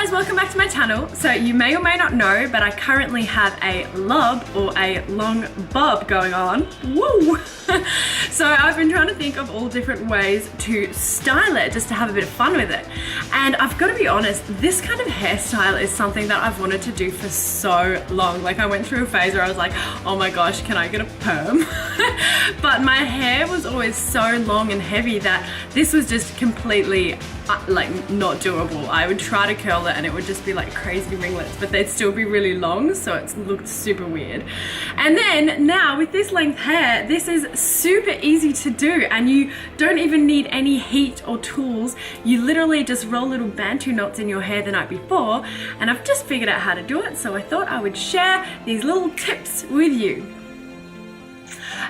guys, welcome back to my channel. So you may or may not know, but I currently have a lob or a long bob going on. Woo! So I've been trying to think of all different ways to style it, just to have a bit of fun with it. And I've got to be honest, this kind of hairstyle is something that I've wanted to do for so long. Like I went through a phase where I was like, oh my gosh, can I get a perm? But my hair was always so long and heavy that this was just completely like not doable. I would try to curl it and it would just be like crazy ringlets, but they'd still be really long, so it looked super weird. And then now with this length hair, this is super easy to do and you don't even need any heat or tools. You literally just roll little bantu knots in your hair the night before, and I've just figured out how to do it, so I thought I would share these little tips with you.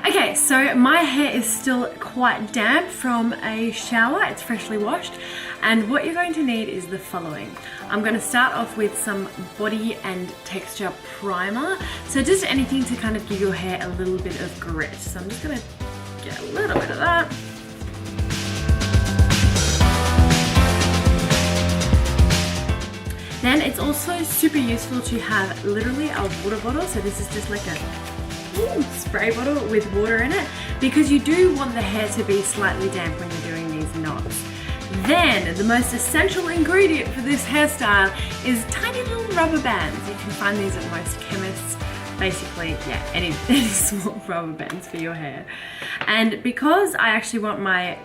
Okay, so my hair is still quite damp from a shower. It's freshly washed, and what you're going to need is the following. I'm going to start off with some body and texture primer, so just anything to kind of give your hair a little bit of grit. So I'm just going to get a little bit of that. Then it's also super useful to have literally a water bottle, so this is just like a spray bottle with water in it, because you do want the hair to be slightly damp when you're doing these knots. Then the most essential ingredient for this hairstyle is tiny little rubber bands. You can find these at most chemists. Basically, yeah, any small rubber bands for your hair. And because I actually want my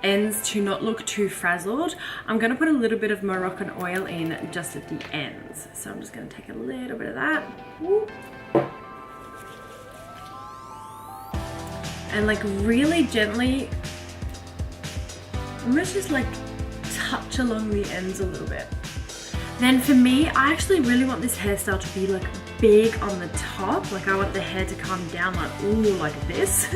ends to not look too frazzled, I'm going to put a little bit of Moroccan oil in just at the ends. So I'm just going to take a little bit of that. Woo. And like really gently, almost just like touch along the ends a little bit. Then for me, I actually really want this hairstyle to be like big on the top. Like I want the hair to come down like, ooh, like this.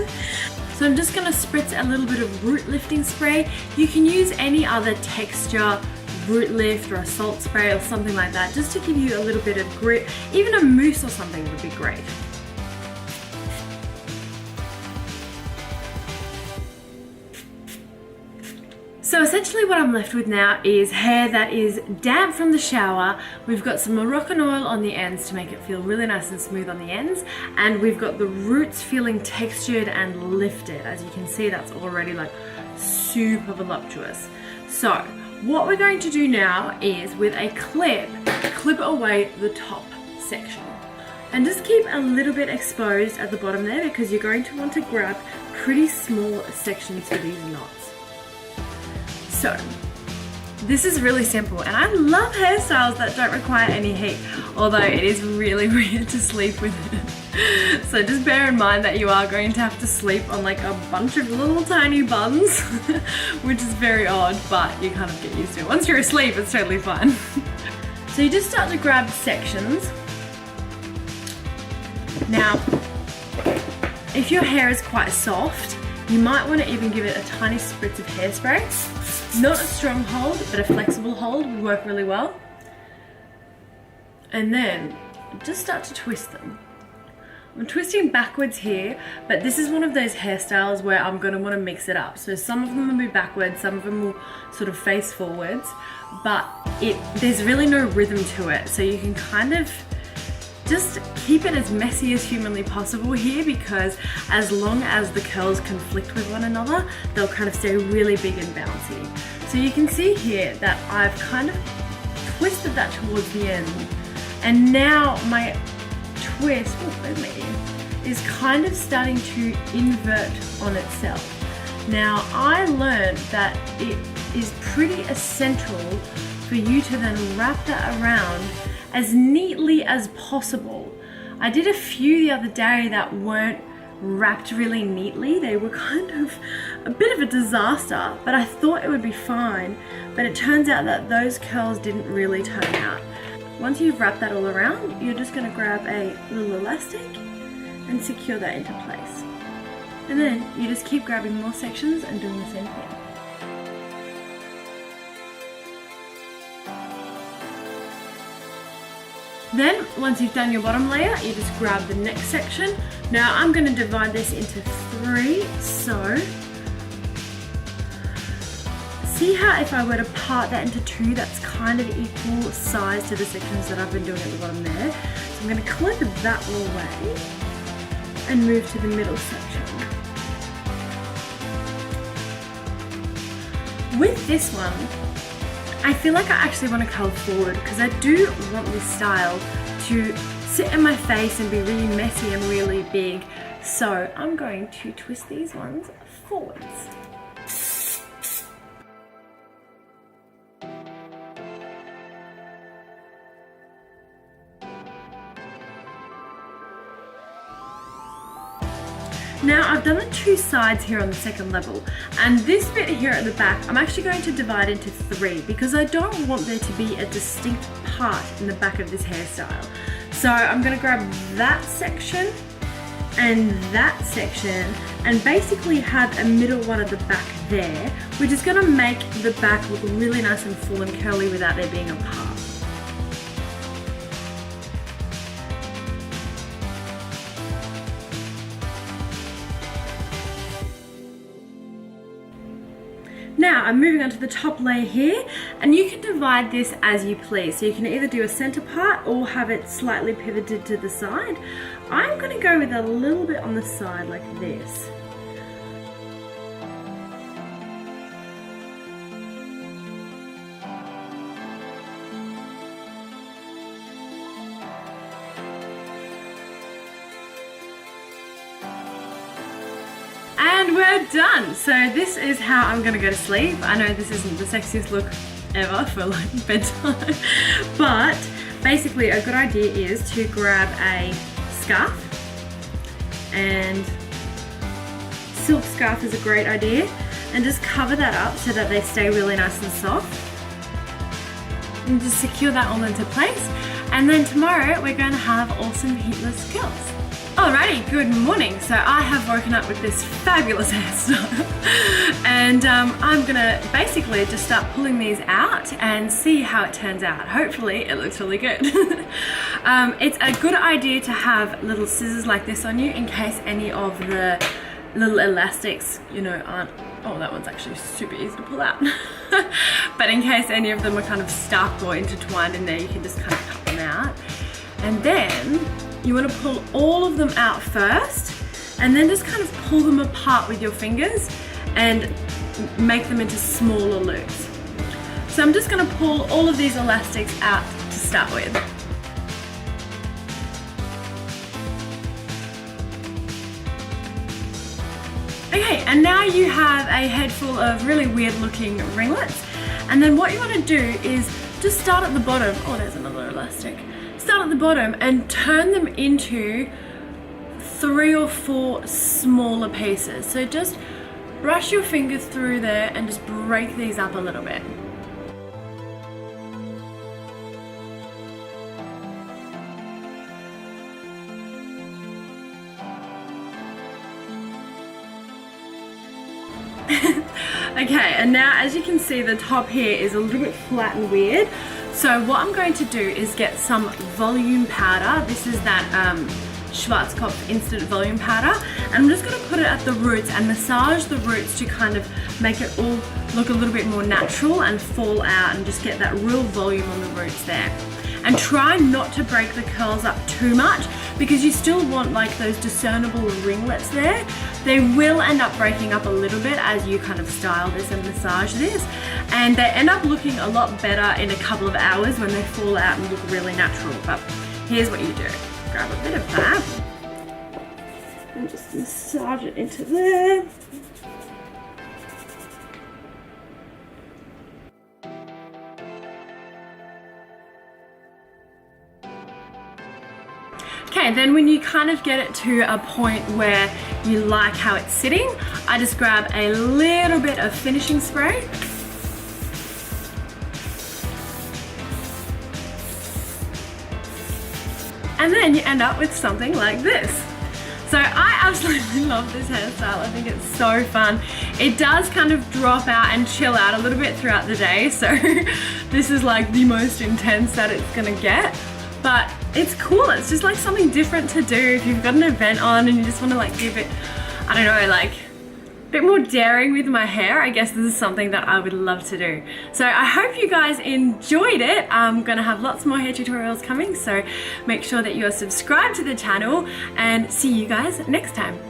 So I'm just gonna spritz a little bit of root lifting spray. You can use any other texture root lift or a salt spray or something like that, just to give you a little bit of grit. Even a mousse or something would be great. So essentially what I'm left with now is hair that is damp from the shower. We've got some Moroccan oil on the ends to make it feel really nice and smooth on the ends. And we've got the roots feeling textured and lifted. As you can see, that's already like super voluptuous. So what we're going to do now is with a clip away the top section. And just keep a little bit exposed at the bottom there, because you're going to want to grab pretty small sections for these knots. So, this is really simple, and I love hairstyles that don't require any heat, although it is really weird to sleep with it. So just bear in mind that you are going to have to sleep on like a bunch of little tiny buns, which is very odd, but you kind of get used to it. Once you're asleep, it's totally fine. So you just start to grab sections. Now, if your hair is quite soft, you might want to even give it a tiny spritz of hairspray. Not a strong hold, but a flexible hold would work really well. And then just start to twist them. I'm twisting backwards here, but this is one of those hairstyles where I'm going to want to mix it up. So some of them will be backwards, some of them will sort of face forwards, but there's really no rhythm to it. So you can kind of just keep it as messy as humanly possible here, because as long as the curls conflict with one another, they'll kind of stay really big and bouncy. So you can see here that I've kind of twisted that towards the end. And now my twist is kind of starting to invert on itself. Now I learned that it is pretty essential for you to then wrap that around as neatly as possible. I did a few the other day that weren't wrapped really neatly. They were kind of a bit of a disaster, but I thought it would be fine. But it turns out that those curls didn't really turn out. Once you've wrapped that all around, you're just gonna grab a little elastic and secure that into place. And then you just keep grabbing more sections and doing the same thing. Then, once you've done your bottom layer, you just grab the next section. Now I'm going to divide this into 3, so see how if I were to part that into two, that's kind of equal size to the sections that I've been doing at the bottom there. So I'm going to clip that all away and move to the middle section. With this one, I feel like I actually want to curl forward because I do want this style to sit in my face and be really messy and really big. So I'm going to twist these ones forwards. Now I've done the two sides here on the second level, and this bit here at the back I'm actually going to divide into three because I don't want there to be a distinct part in the back of this hairstyle. So I'm going to grab that section and that section and basically have a middle one at the back there, which is going to make the back look really nice and full and curly without there being a part. Now I'm moving on to the top layer here, and you can divide this as you please. So you can either do a center part or have it slightly pivoted to the side. I'm going to go with a little bit on the side like this. And we're done. So this is how I'm gonna go to sleep. I know this isn't the sexiest look ever for like bedtime, but basically a good idea is to grab a scarf, and silk scarf is a great idea, and just cover that up so that they stay really nice and soft. And just secure that all into place. And then tomorrow we're going to have awesome heatless curls. Alrighty, good morning. So I have woken up with this fabulous hairstyle and I'm gonna basically just start pulling these out and see how it turns out. Hopefully it looks really good. It's a good idea to have little scissors like this on you in case any of the little elastics, you know, aren't, oh, that one's actually super easy to pull out. But in case any of them are kind of stuck or intertwined in there, you can just kind of cut them out. And then you want to pull all of them out first, and then just kind of pull them apart with your fingers and make them into smaller loops. So I'm just going to pull all of these elastics out to start with. Okay, and now you have a head full of really weird looking ringlets, and then what you want to do is just start at the bottom. Oh, there's another elastic. Start at the bottom and turn them into 3 or 4 smaller pieces. So just brush your fingers through there and just break these up a little bit. Okay, and now as you can see, the top here is a little bit flat and weird. So what I'm going to do is get some volume powder. This is that Schwarzkopf instant volume powder, and I'm just going to put it at the roots and massage the roots to kind of make it all look a little bit more natural and fall out and just get that real volume on the roots there. And try not to break the curls up too much because you still want like those discernible ringlets there. They will end up breaking up a little bit as you kind of style this and massage this, and they end up looking a lot better in a couple of hours when they fall out and look really natural. But here's what you do. Grab a bit of that and just massage it into there. Okay, then when you kind of get it to a point where you like how it's sitting, I just grab a little bit of finishing spray. And then you end up with something like this. So I absolutely love this hairstyle. I think it's so fun. It does kind of drop out and chill out a little bit throughout the day. So this is like the most intense that it's gonna get. But it's cool. It's just like something different to do if you've got an event on and you just want to like give it, I don't know, like bit more daring with my hair. I guess this is something that I would love to do. So I hope you guys enjoyed it. I'm gonna have lots more hair tutorials coming, so make sure that you are subscribed to the channel and see you guys next time.